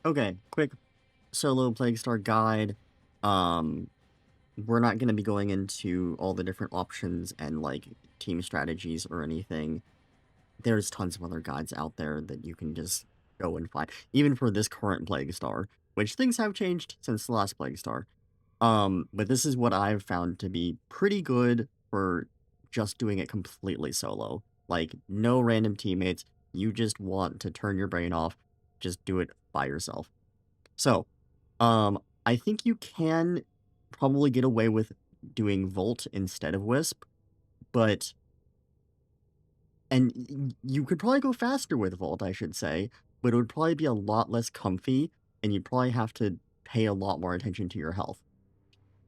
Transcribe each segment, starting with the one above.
Okay, quick solo Plague Star guide. Um, we're not going to be going into all the different options and like team strategies or anything. There's tons of other guides out there that you can just go and find, even for this current Plague Star, which things have changed since the last Plague Star. But this is what I've found to be pretty good for just doing it completely solo. Like, no random teammates. You just want to turn your brain off. Just do it by yourself. So, I think you can probably get away with doing Volt instead of Wisp, but you could probably go faster with Volt, I should say, but it would probably be a lot less comfy, and you'd probably have to pay a lot more attention to your health.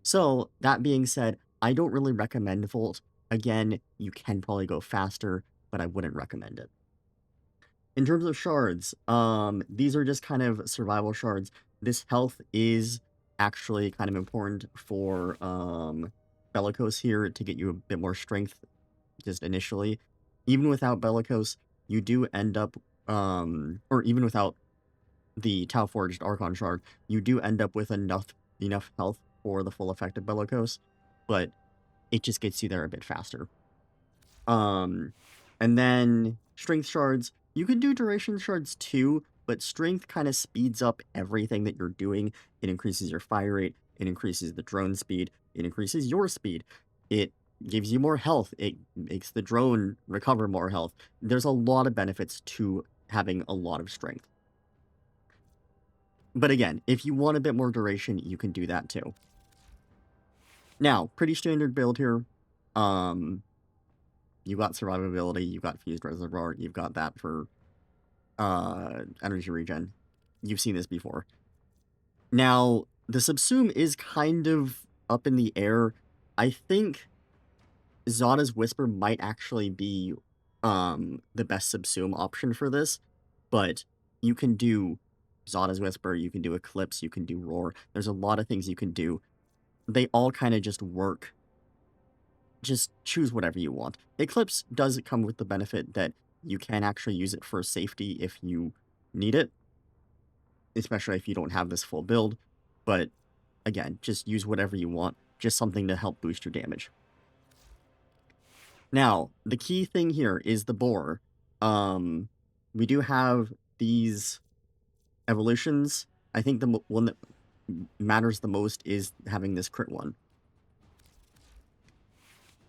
So, that being said, I don't really recommend Volt. Again, you can probably go faster, but I wouldn't recommend it. In terms of shards, these are just kind of survival shards. This health is actually kind of important for Bellicose here to get you a bit more strength just initially. Even without Bellicose, you do end up, or even without the Tau Forged Archon Shard, you do end up with enough health for the full effect of Bellicose, but it just gets you there a bit faster. Um, and then Strength Shards, you can do Duration Shards too, but Strength kind of speeds up everything that you're doing. It increases your fire rate, it increases the drone speed, it increases your speed, it gives you more health, it makes the drone recover more health. There's a lot of benefits to having a lot of Strength. But again, if you want a bit more duration, you can do that too. Now, pretty standard build here. You got survivability, you got fused reservoir, you've got that for energy regen. You've seen this before. Now, the subsume is kind of up in the air. I think Zada's Whisper might actually be the best subsume option for this, but you can do Zada's Whisper, you can do Eclipse, you can do Roar. There's a lot of things you can do. They all kind of just work. Just choose whatever you want. Eclipse does come with the benefit that you can actually use it for safety if you need it, especially if you don't have this full build, but again, just use whatever you want, just something to help boost your damage. Now, the key thing here is the boar. We do have these evolutions. I think the one that matters the most is having this crit one.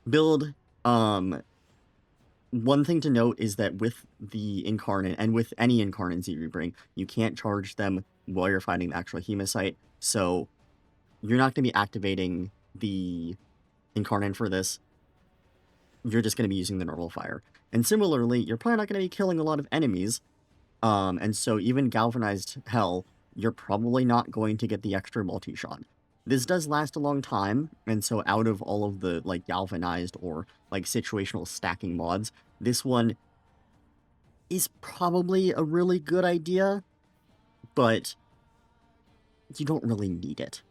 Build, one thing to note is that with the Incarnate, and with any Incarnates you bring, you can't charge them while you're fighting the actual Hemocyte, so you're not going to be activating the Incarnate for this. You're just going to be using the normal fire. And similarly, you're probably not going to be killing a lot of enemies, and so even Galvanized Hell, you're probably not going to get the extra multi-shot. This does last a long time, and so out of all of the, like, galvanized or, like, situational stacking mods, this one is probably a really good idea, but you don't really need it.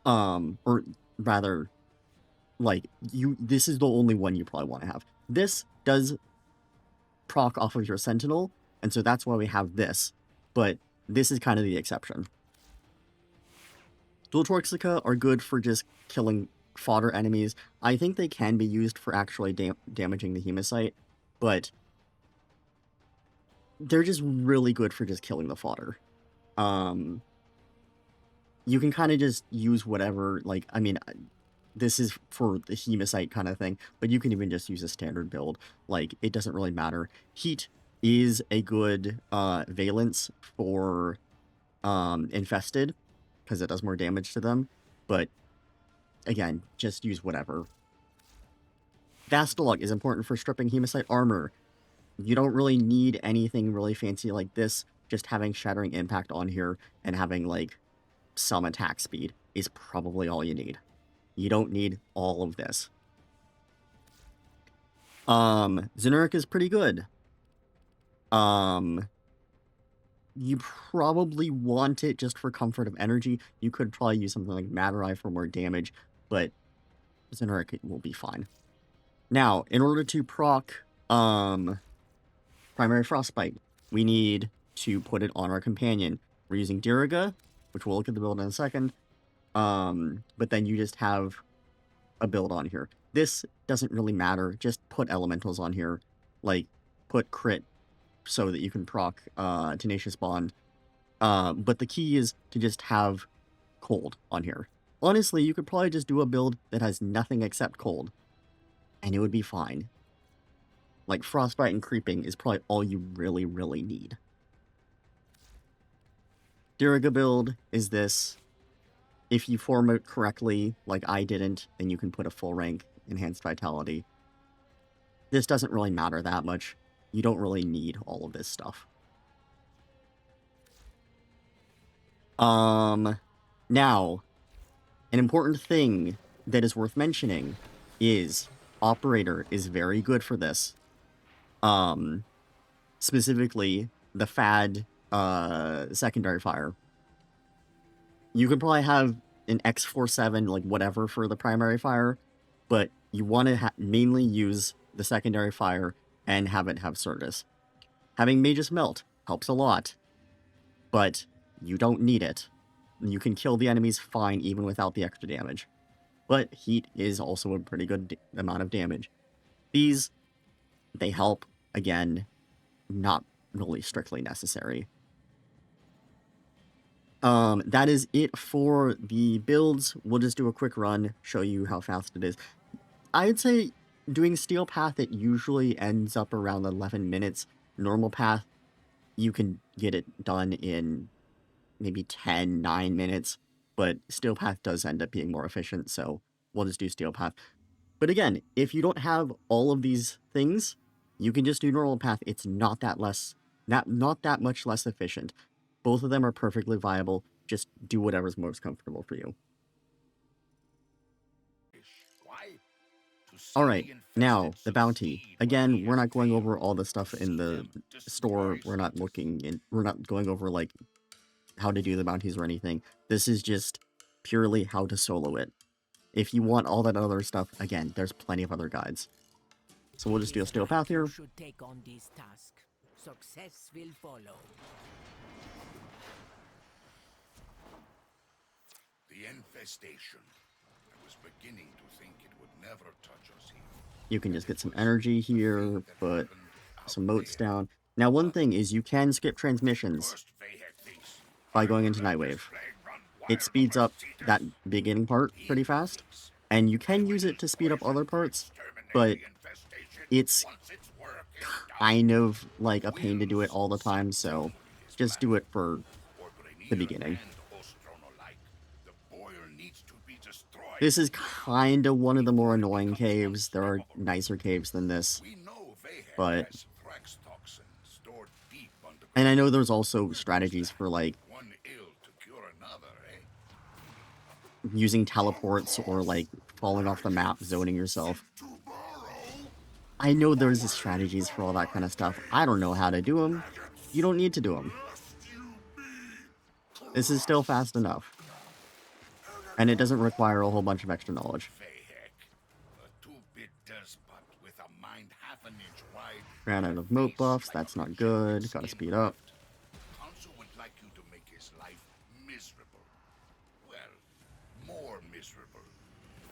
Or rather, like, this is the only one you probably want to have. This does proc off of your Sentinel, and so that's why we have this, but this is kind of the exception. Dual Toxica are good for just killing fodder enemies. I think they can be used for actually damaging the Hemocyte, but they're just really good for just killing the fodder. You can kind of just use whatever, like, I mean, this is for the Hemocyte kind of thing, but you can even just use a standard build. Like, it doesn't really matter. Heat is a good valence for Infested, because it does more damage to them, but again, just use whatever. Vastalog is important for stripping Hemocyte armor. You don't really need anything really fancy like this. Just having Shattering Impact on here and having, like, some attack speed is probably all you need. You don't need all of this. Zenuric is pretty good. You probably want it just for comfort of energy. You could probably use something like Madurai for more damage, but Zenuric will be fine. Now, in order to proc Primary Frostbite, we need to put it on our companion. We're using Diriga, which we'll look at the build in a second. But then you just have a build on here. This doesn't really matter. Just put elementals on here. Like, put crit so that you can proc Tenacious Bond. But the key is to just have cold on here. Honestly, you could probably just do a build that has nothing except cold, and it would be fine. Like, Frostbite and Creeping is probably all you really, really need. Diriga build is this. If you form it correctly, like I didn't, then you can put a full rank Enhanced Vitality. This doesn't really matter that much. You don't really need all of this stuff. Now, an important thing that is worth mentioning is Operator is very good for this. Specifically, the FAD secondary fire. You could probably have an X47, like whatever, for the primary fire, but you want to mainly use the secondary fire and have it have Certus. Having Mage's Melt helps a lot, but you don't need it. You can kill the enemies fine even without the extra damage. But heat is also a pretty good amount of damage. These, they help, again, not really strictly necessary. That is it for the builds. We'll just do a quick run, show you how fast it is. I'd say doing Steel Path, it usually ends up around 11 minutes. Normal Path, you can get it done in maybe 10, 9 minutes, but Steel Path does end up being more efficient, so we'll just do Steel Path. But again, if you don't have all of these things, you can just do Normal Path. It's not that much less efficient. Both of them are perfectly viable. Just do whatever's most comfortable for you. Alright, now, the bounty. Again, we're not going over all the stuff in the store. We're not going over, like, how to do the bounties or anything. This is just purely how to solo it. If you want all that other stuff, again, there's plenty of other guides. So we'll just do a Steel Path here. Should take on this task. Success will follow. The infestation. I was beginning to think it would never touch us here. You can just get some energy here, put some motes down. Now, one thing is you can skip transmissions by going into Nightwave. It speeds up that beginning part pretty fast, and you can use it to speed up other parts, but it's kind of like a pain to do it all the time, so just do it for the beginning. This is kind of one of the more annoying caves. There are nicer caves than this, but... And I know there's also strategies for, like, using teleports or, like, falling off the map, zoning yourself. I know there's strategies for all that kind of stuff. I don't know how to do them. You don't need to do them. This is still fast enough. And it doesn't require a whole bunch of extra knowledge. Ran out of moat buffs, that's not good. Gotta speed up.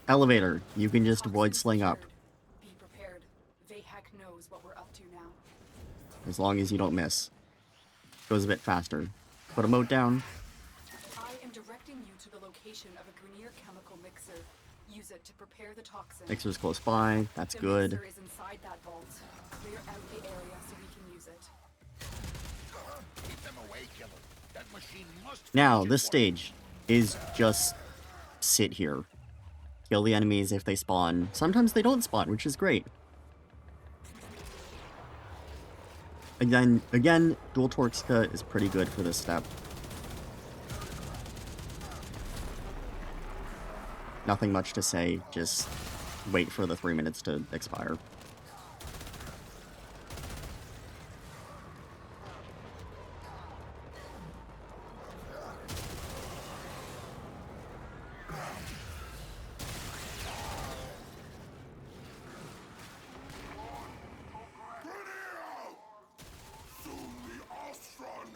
Elevator, you can just avoid sling up. Be prepared. Vahak knows what we're up to now. As long as you don't miss. Goes a bit faster. Put a moat down. I am directing you to the location of a Grineer chemical mixer. Use it to prepare the toxin. Mixer's close by, that's good. The mixer is inside that vault. Clear out the area so we can use it. Keep them away, killer. That machine must Now, this stage is just sit here. Kill the enemies if they spawn. Sometimes they don't spawn, which is great. Again, Dual Torxica is pretty good for this step. Nothing much to say, just wait for the 3 minutes to expire. Soon the Ostron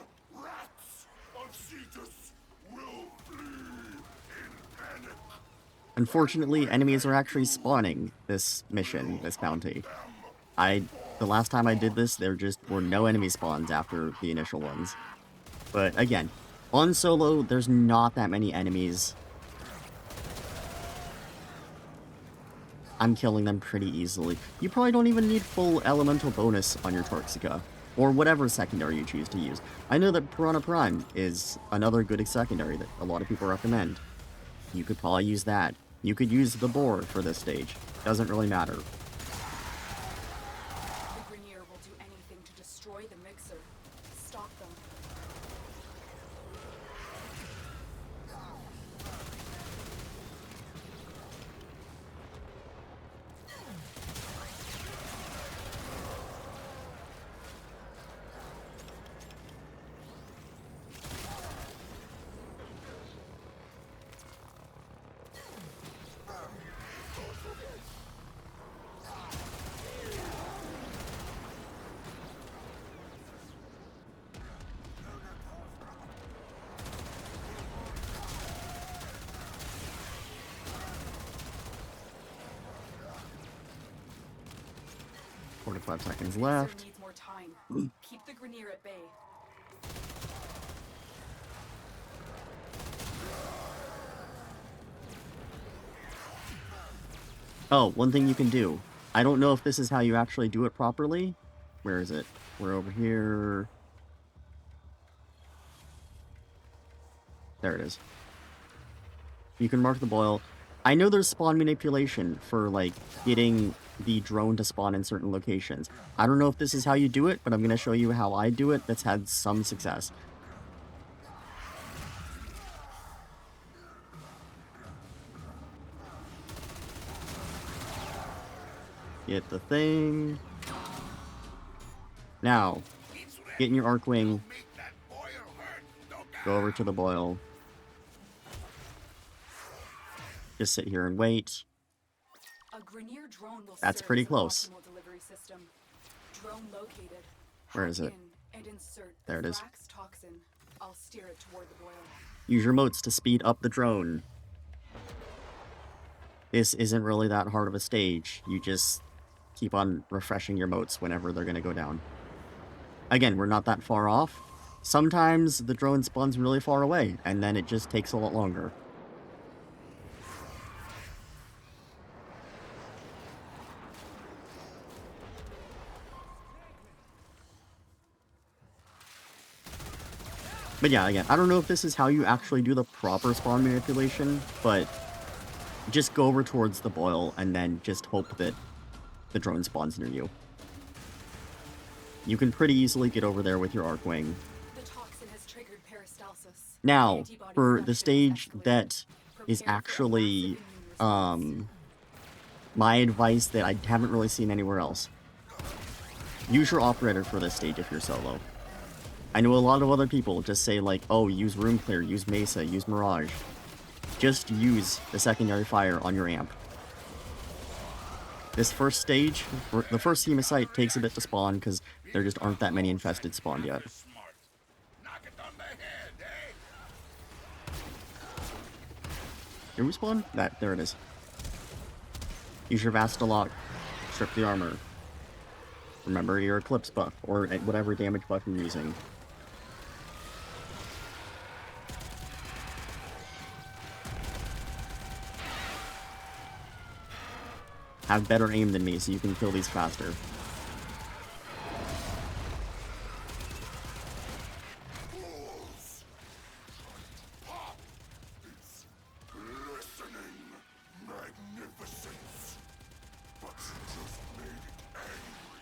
Unfortunately, enemies are actually spawning this mission, this bounty. The last time I did this, there just were no enemy spawns after the initial ones. But again, on solo, there's not that many enemies. I'm killing them pretty easily. You probably don't even need full elemental bonus on your Toxica, or whatever secondary you choose to use. I know that Piranha Prime is another good secondary that a lot of people recommend. You could probably use that. You could use the Boar for this stage. Doesn't really matter. The Grineer will do anything to destroy the mixer. Stop them. 45 seconds Mixer left. needs more time. Keep the Grineer at bay. Oh, one thing you can do. I don't know if this is how you actually do it properly. Where is it? We're over here. There it is. You can mark the boil. I know there's spawn manipulation for, like, getting the drone to spawn in certain locations. I don't know if this is how you do it, but I'm going to show you how I do it that's had some success. Get the thing. Now, get in your Archwing. Make that boil hurt. Go over to the boil. Just sit here and wait. A Grineer drone will That's serve pretty as an close. optimal delivery system. Drone located. Where is Hack it? in and insert the There it is. Thrax toxin. I'll steer it toward the boil. Use your motes to speed up the drone. This isn't really that hard of a stage. You just keep on refreshing your motes whenever they're going to go down. Again, we're not that far off. Sometimes the drone spawns really far away, and then it just takes a lot longer. But yeah, again, I don't know if this is how you actually do the proper spawn manipulation, but just go over towards the boil and then just hope that the drone spawns near you. You can pretty easily get over there with your Archwing. The toxin has triggered peristalsis. Now, Antibody for the production stage has escalated. that is Prepare for a actually, massive immune response. my advice that I haven't really seen anywhere else. Use your Operator for this stage if you're solo. I know a lot of other people just say like, oh, use Room Clear, use Mesa, use Mirage. Just use the secondary fire on your amp. This first stage, the first Hematite takes a bit to spawn because there just aren't that many infested spawned yet. Smart. Knock it on the head, eh? Here we spawn? There it is. Use your Vastalok. Strip the armor. Remember your Eclipse buff, or whatever damage buff you're using. Have better aim than me so you can kill these faster. Listening. Magnificence. But you just made it angry.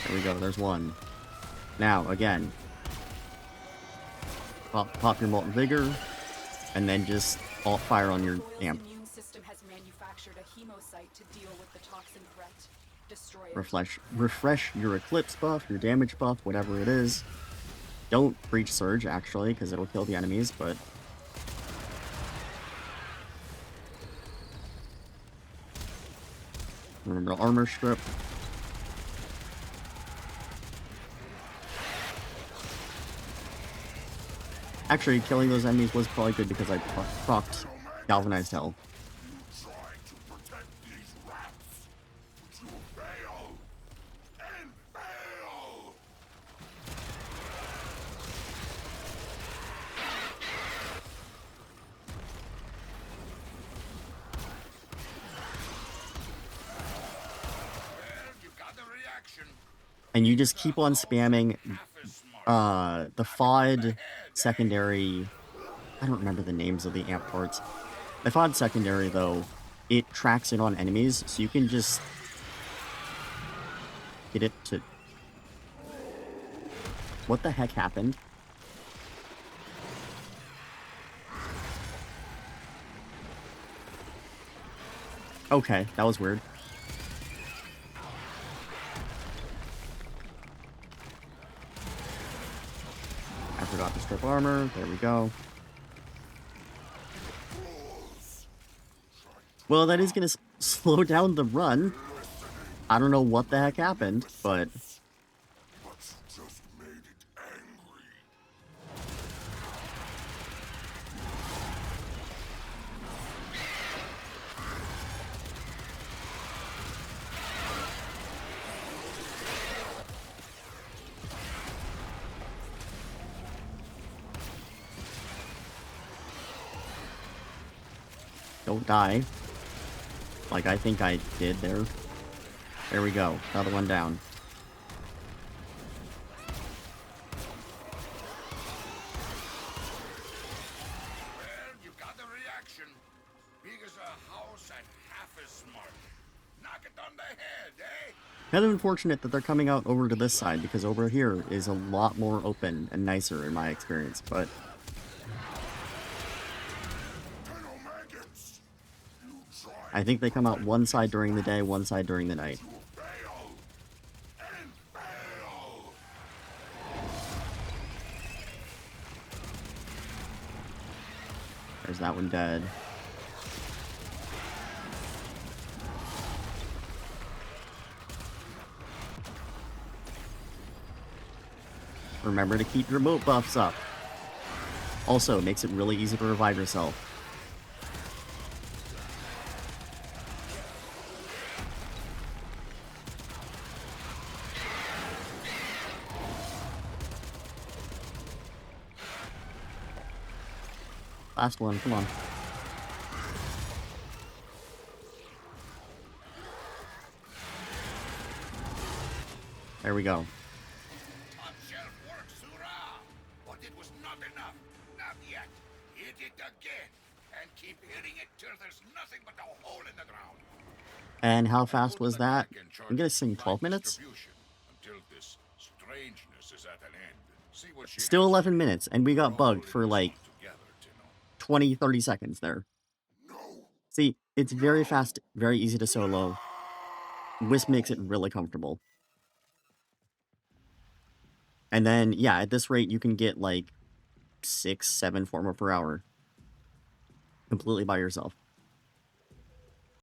There we go, there's one. Now, again. Pop your Molten Vigor, and then just alt fire on your Boil's amp. immune system has manufactured a hemocyte to deal with the toxin threat. Destroy it. Refresh your Eclipse buff, your damage buff, whatever it is. Don't Breach Surge, actually, because it'll kill the enemies, but... Remember Armor Strip. Actually, killing those enemies was probably good because I procced Galvanized Hell. You tried to protect these rats, but you fail and fail. Well, you got the reaction. And you just keep on spamming Half as smart. the FOD secondary. I don't remember the names of the amp parts. The FOD secondary, though, it tracks in on enemies, so you can just get it to... What the heck happened? Okay, that was weird. I forgot to strip armor. There we go. Well, that is going to slow down the run. I don't know what the heck happened, but... But you just made it angry. Don't die. Like I think I did there. There we go. Another one down. Well, you got the reaction. Big as a house and half as smart. Knock it on the head, eh? Kind of unfortunate that they're coming out over to this side, because over here is a lot more open and nicer in my experience, but... Maggots. You tried I think they come out one side during the day, one side during the night. to fail and fail. There's that one dead. Remember to keep your moat buffs up. Also, it makes it really easy to revive yourself. Last one, come on. There we go. Top shelf works, hurrah! But it was not enough. Not yet. Hit it again. And keep hitting it till there's nothing but a hole in the ground. And how fast Go to was the that? back and charge I'm guessing supply 12 minutes? distribution Until this strangeness is at an end. See what she Still has 11 to minutes, and we got bugged for roll like this all together, Tino. 20, 30 seconds there. No. See, it's very fast, very easy to solo. Wisp makes it really comfortable. And then, yeah, at this rate, you can get like 6, 7 former per hour. Completely by yourself.